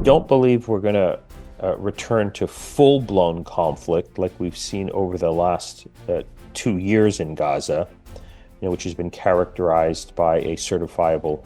don't believe we're going to return to full-blown conflict like we've seen over the last 2 years in Gaza, which has been characterized by a certifiable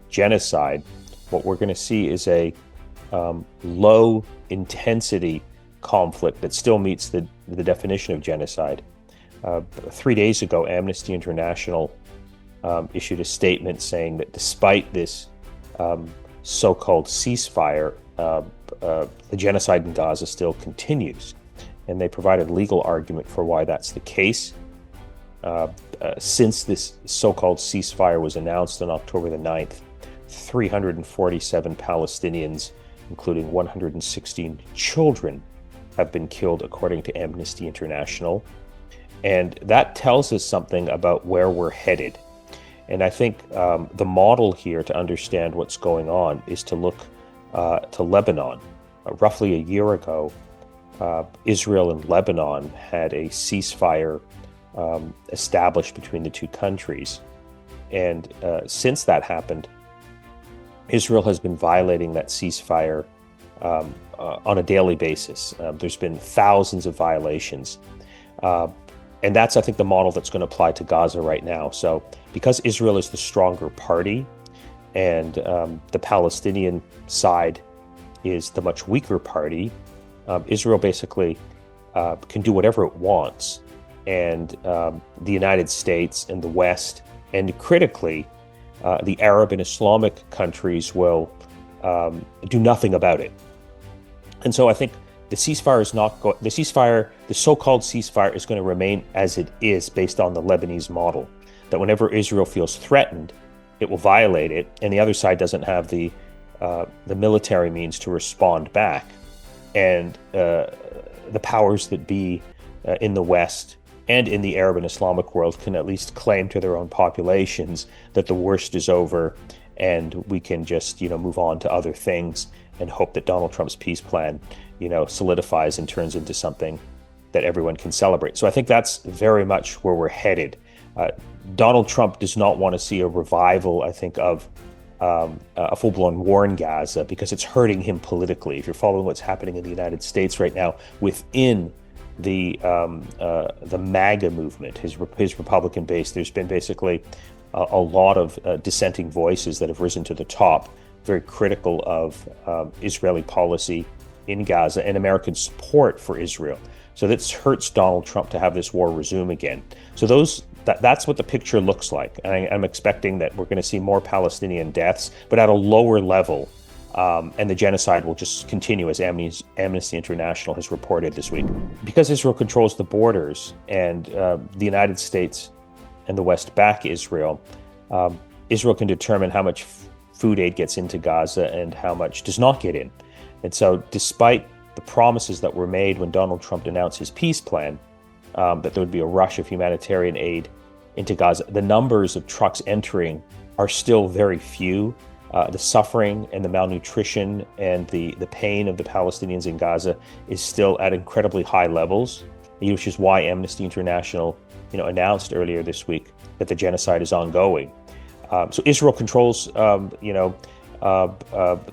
genocide. What we're going to see is a low-intensity conflict that still meets the definition of genocide. 3 days ago, Amnesty International issued a statement saying that despite this so-called ceasefire, the genocide in Gaza still continues. And they provided legal argument for why that's the case. Since this so-called ceasefire was announced on October the 9th, 347 Palestinians, including 116 children, have been killed, according to Amnesty International. And that tells us something about where we're headed. And I think the model here to understand what's going on is to look to Lebanon. Roughly a year ago, Israel and Lebanon had a ceasefire established between the two countries. And since that happened, Israel has been violating that ceasefire on a daily basis. There's been thousands of violations. And that's, I think, the model that's going to apply to Gaza right now. So because Israel is the stronger party and the Palestinian side is the much weaker party, Israel basically can do whatever it wants. And the United States and the West, and critically, the Arab and Islamic countries will do nothing about it. And so I think the ceasefire is not the so-called ceasefire is going to remain as it is based on the Lebanese model, that whenever Israel feels threatened, it will violate it, and the other side doesn't have the military means to respond back. And the powers that be in the West and in the Arab and Islamic world can at least claim to their own populations that the worst is over and we can just, move on to other things and hope that Donald Trump's peace plan, solidifies and turns into something that everyone can celebrate. So I think that's very much where we're headed. Donald Trump does not want to see a revival, I think, of a full-blown war in Gaza because it's hurting him politically. If you're following what's happening in the United States right now within the MAGA movement, his Republican base, there's been basically a lot of dissenting voices that have risen to the top, very critical of Israeli policy in Gaza and American support for Israel. So this hurts Donald Trump to have this war resume again. So that's what the picture looks like. And I'm expecting that we're going to see more Palestinian deaths, but at a lower level. And the genocide will just continue, as Amnesty International has reported this week. Because Israel controls the borders and the United States and the West back Israel, Israel can determine how much food aid gets into Gaza and how much does not get in. And so despite the promises that were made when Donald Trump announced his peace plan, that there would be a rush of humanitarian aid into Gaza, the numbers of trucks entering are still very few. The suffering and the malnutrition and the pain of the Palestinians in Gaza is still at incredibly high levels, which is why Amnesty International, announced earlier this week that the genocide is ongoing. So Israel controls, the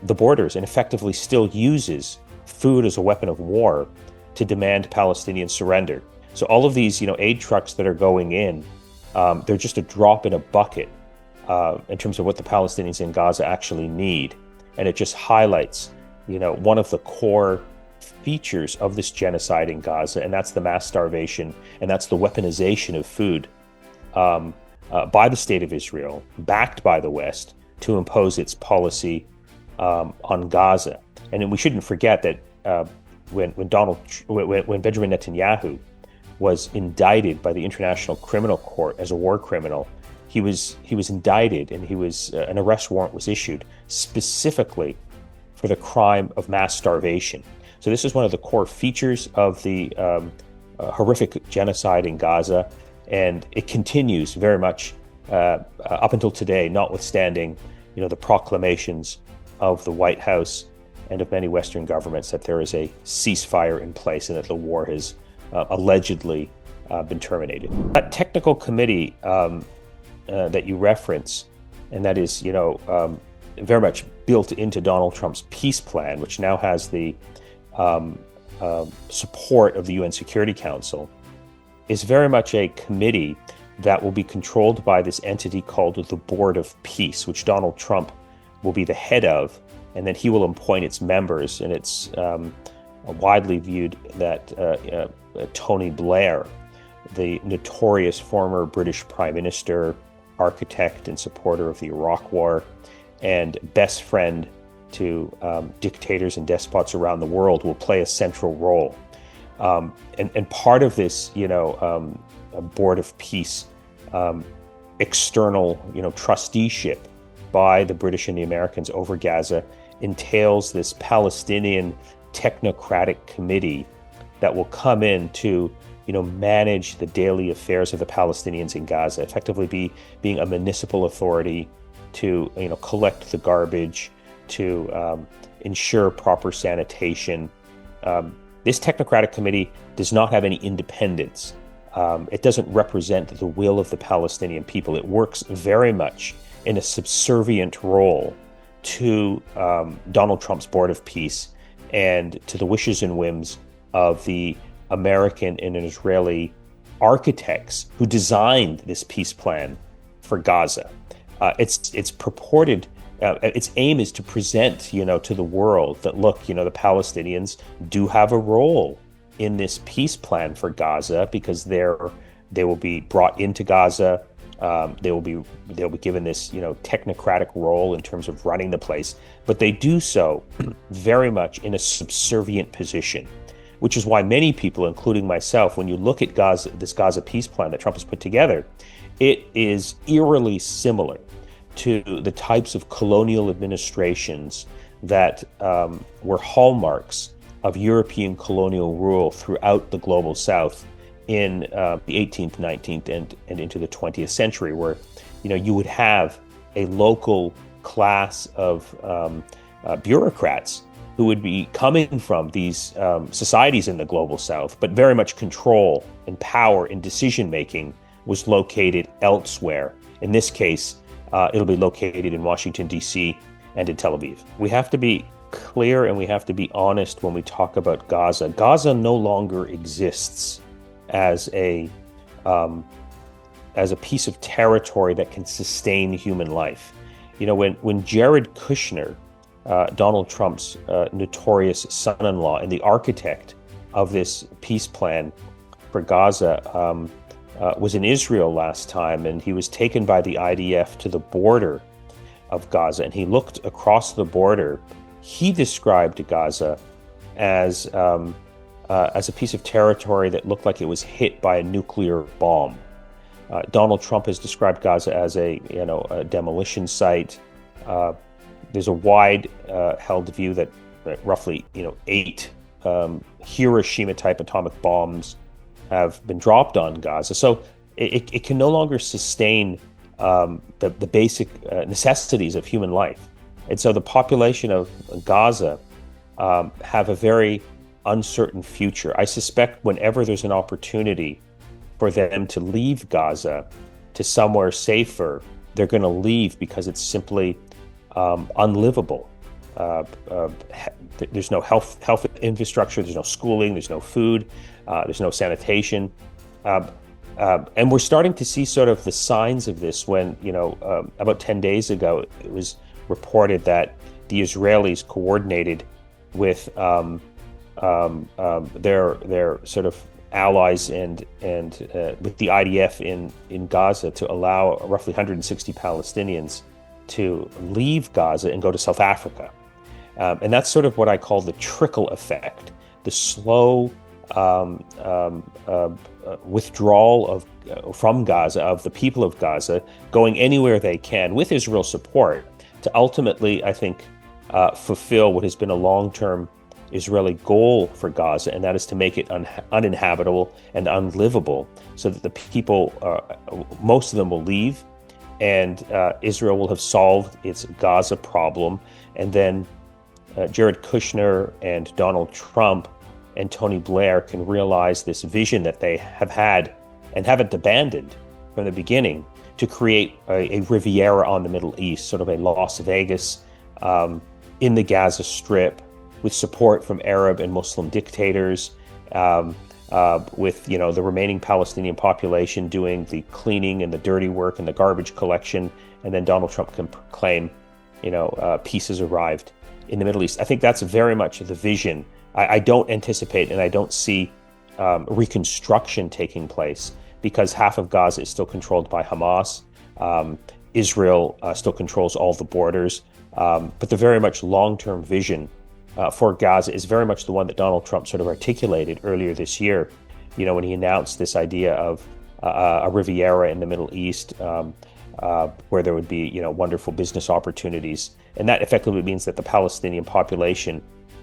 borders and effectively still uses food as a weapon of war to demand Palestinian surrender. So all of these, aid trucks that are going in, they're just a drop in a bucket in terms of what the Palestinians in Gaza actually need. And it just highlights, one of the core features of this genocide in Gaza, and that's the mass starvation, and that's the weaponization of food by the state of Israel, backed by the West, to impose its policy on Gaza. And we shouldn't forget that when Benjamin Netanyahu was indicted by the International Criminal Court as a war criminal, he was indicted, and an arrest warrant was issued specifically for the crime of mass starvation. So this is one of the core features of the horrific genocide in Gaza, and it continues very much up until today, notwithstanding the proclamations of the White House and of many Western governments that there is a ceasefire in place and that the war has allegedly been terminated. That technical committee that you reference, and that is, very much built into Donald Trump's peace plan, which now has the support of the UN Security Council, is very much a committee that will be controlled by this entity called the Board of Peace, which Donald Trump will be the head of, and then he will appoint its members. And it's widely viewed that Tony Blair, the notorious former British Prime Minister, architect and supporter of the Iraq War, and best friend to dictators and despots around the world, will play a central role. And part of this, a Board of Peace external, trusteeship by the British and the Americans over Gaza entails this Palestinian technocratic committee that will come in to, manage the daily affairs of the Palestinians in Gaza, effectively being a municipal authority to, collect the garbage, to ensure proper sanitation. This technocratic committee does not have any independence. It doesn't represent the will of the Palestinian people. It works very much in a subservient role to Donald Trump's Board of Peace and to the wishes and whims of the American and Israeli architects who designed this peace plan for Gaza. It's purported, its aim is to present, to the world that, look, the Palestinians do have a role in this peace plan for Gaza, because they will be brought into Gaza. They'll be given this, technocratic role in terms of running the place, but they do so very much in a subservient position, which is why many people, including myself, when you look at this Gaza peace plan that Trump has put together, it is eerily similar to the types of colonial administrations that were hallmarks of European colonial rule throughout the global South in the 18th, 19th, and into the 20th century, where you would have a local class of bureaucrats who would be coming from these societies in the global South, but very much control and power in decision-making was located elsewhere. In this case, it'll be located in Washington, D.C. and in Tel Aviv. We have to be clear and we have to be honest when we talk about Gaza. Gaza no longer exists as a piece of territory that can sustain human life. When Jared Kushner, Donald Trump's notorious son-in-law and the architect of this peace plan for Gaza, was in Israel last time, and he was taken by the IDF to the border of Gaza, and he looked across the border. He described Gaza as a piece of territory that looked like it was hit by a nuclear bomb. Donald Trump has described Gaza as a demolition site. There's a wide held view that roughly 8 Hiroshima-type atomic bombs have been dropped on Gaza. So it can no longer sustain the basic necessities of human life. And so the population of Gaza have a very uncertain future. I suspect whenever there's an opportunity for them to leave Gaza to somewhere safer, they're going to leave because it's simply unlivable. There's no health infrastructure, there's no schooling, there's no food, there's no sanitation. And we're starting to see sort of the signs of this when, about 10 days ago, it was reported that the Israelis coordinated with their sort of allies and with the IDF in Gaza to allow roughly 160 Palestinians to leave Gaza and go to South Africa. And that's sort of what I call the trickle effect, the slow withdrawal from Gaza, of the people of Gaza, going anywhere they can with Israel's support to ultimately, I think, fulfill what has been a long-term Israeli goal for Gaza, and that is to make it uninhabitable and unlivable, so that the people, most of them will leave, and Israel will have solved its Gaza problem. And then Jared Kushner and Donald Trump and Tony Blair can realize this vision that they have had and haven't abandoned from the beginning, to create a Riviera on the Middle East, sort of a Las Vegas in the Gaza Strip, with support from Arab and Muslim dictators, with the remaining Palestinian population doing the cleaning and the dirty work and the garbage collection, and then Donald Trump can claim, peace has arrived in the Middle East. I think that's very much the vision. I don't anticipate and I don't see reconstruction taking place, because half of Gaza is still controlled by Hamas. Israel still controls all the borders. But the very much long-term vision for Gaza is very much the one that Donald Trump sort of articulated earlier this year, when he announced this idea of a Riviera in the Middle East, where there would be, wonderful business opportunities. And that effectively means that the Palestinian population,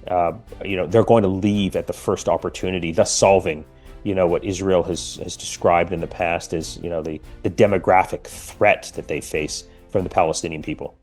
they're going to leave at the first opportunity, thus solving, what Israel has described in the past as, the demographic threat that they face from the Palestinian people.